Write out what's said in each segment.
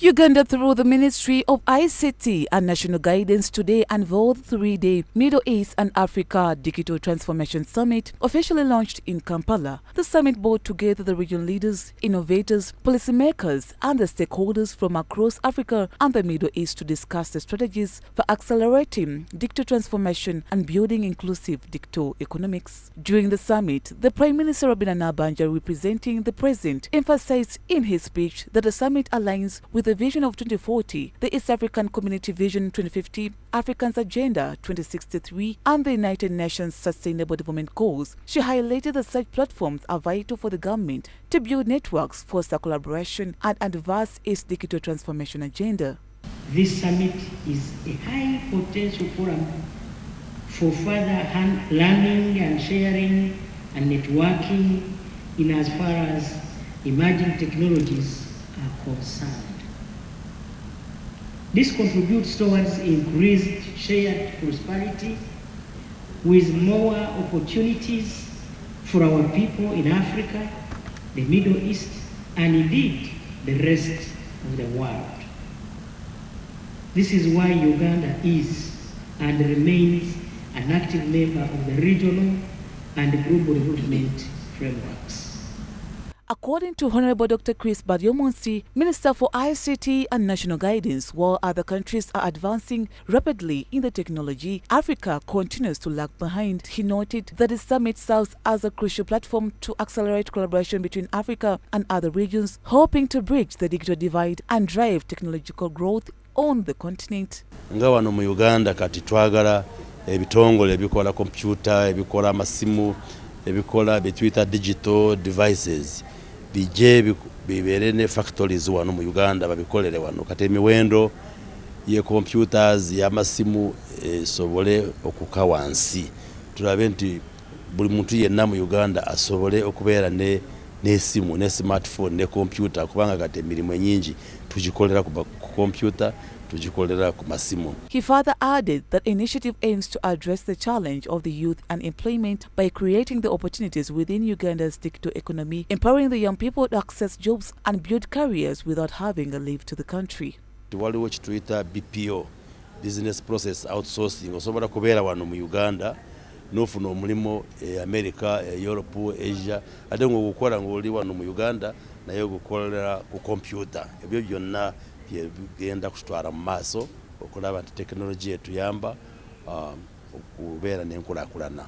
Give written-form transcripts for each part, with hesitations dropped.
Uganda, through the Ministry of ICT and National Guidance, today unveiled the three-day Middle East and Africa Digital Transformation Summit, officially launched in Kampala. The summit brought together the region leaders, innovators, policymakers, and the stakeholders from across Africa and the Middle East to discuss the strategies for accelerating digital transformation and building inclusive digital economics. During the summit, the Prime Minister Robin Nabanja, representing the President, emphasized in his speech that the summit aligns with the Vision of 2040, the East African Community Vision 2050, Africa's Agenda 2063, and the United Nations Sustainable Development Goals. She highlighted that such platforms are vital for the government to build networks, foster collaboration, and advance its digital transformation agenda. This summit is a high potential forum for further learning and sharing and networking in as far as emerging technologies are concerned. This contributes towards increased shared prosperity with more opportunities for our people in Africa, the Middle East, and indeed the rest of the world. This is why Uganda is and remains an active member of the regional and global development frameworks. According to Honorable Dr. Chris Badiomonsi, Minister for ICT and National Guidance, while other countries are advancing rapidly in the technology, Africa continues to lag behind. He noted that the summit serves as a crucial platform to accelerate collaboration between Africa and other regions, hoping to bridge the digital divide and drive technological growth on the continent. Nga wano mu Uganda kati twagala ebitongole ebikola computer, ebikola amasimu, ebikola betwita digital devices bije bibere ne factories wano mu Uganda babikolere wano kati emiwendo ye computers ya masimu sobole okuka wansi. Tulabe nti buli muntu yenna mu Uganda asobole okubeera ne simu ne smartphone ne computer kubanga kati emirimu nyingi tugikolera ku computer. He further added that initiative aims to address the challenge of the youth unemployment by creating the opportunities within Uganda's digital economy, empowering the young people to access jobs and build careers without having to leave to the country. Waliwo kituyita BPO, business process outsourcing, osobola kubeera wano mu Uganda n'ofuna omulimo America, Europe, Asia, ate ng'ogukola ng'oli wano mu Uganda naye gukolera ku computer. Ebyo byonna byenda kutwala mu maaso okulaba nti technology etuyamba okubeera n'enkulakulana.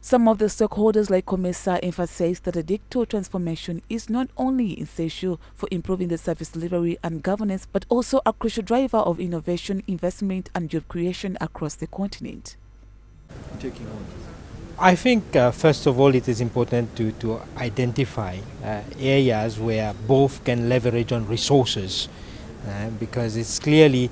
Some of the stakeholders like COMESA emphasized that the digital transformation is not only essential for improving the service delivery and governance, but also a crucial driver of innovation, investment and job creation across the continent. I think first of all it is important to identify areas where both can leverage on resources because it's clearly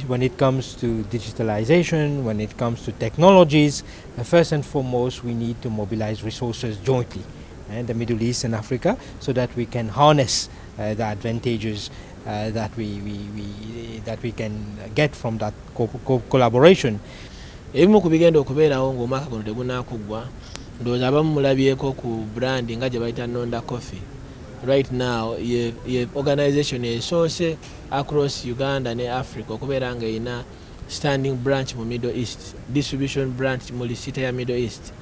when it comes to digitalization, when it comes to technologies, first and foremost we need to mobilize resources jointly in the Middle East and Africa so that we can harness the advantages that we can get from that collaboration. Ebimu ku bigenda okubeerawo ng'omwaka guno tegunaakugwa ndowooza abamu mulabyeko ku brand nga gye bayita Nonda Coffee. Right now ye organization esoose across Uganda ne Africa okubeera nga erina standing branch mu Middle East, distribution branch mu lisita ya Middle East.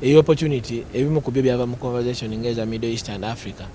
Eyo opportunity ebimu ku byo byava mu conversation ng'eza Middle East and Africa